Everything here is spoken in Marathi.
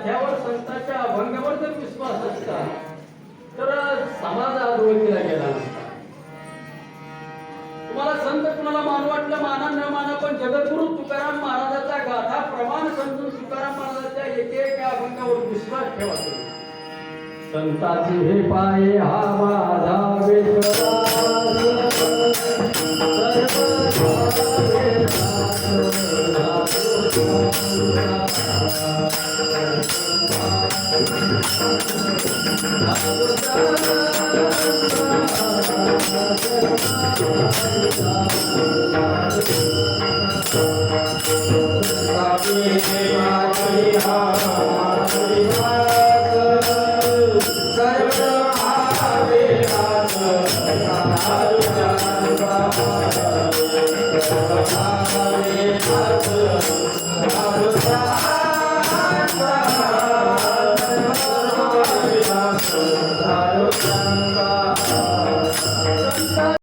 गाथ्यावर संतांच्या अभंगावर जर विश्वास असता तर समाज अधोगतीला गेला नसता. तुम्हाला संत कुणाला मान वाटलं माना न माना, पण जगद्गुरु तुकाराम महाराजाचा गाथा प्रमाण समजून तुकाराम महाराजाच्या एकेका अभंगावर विश्वास ठेवा. संताची हे पाये हा माझा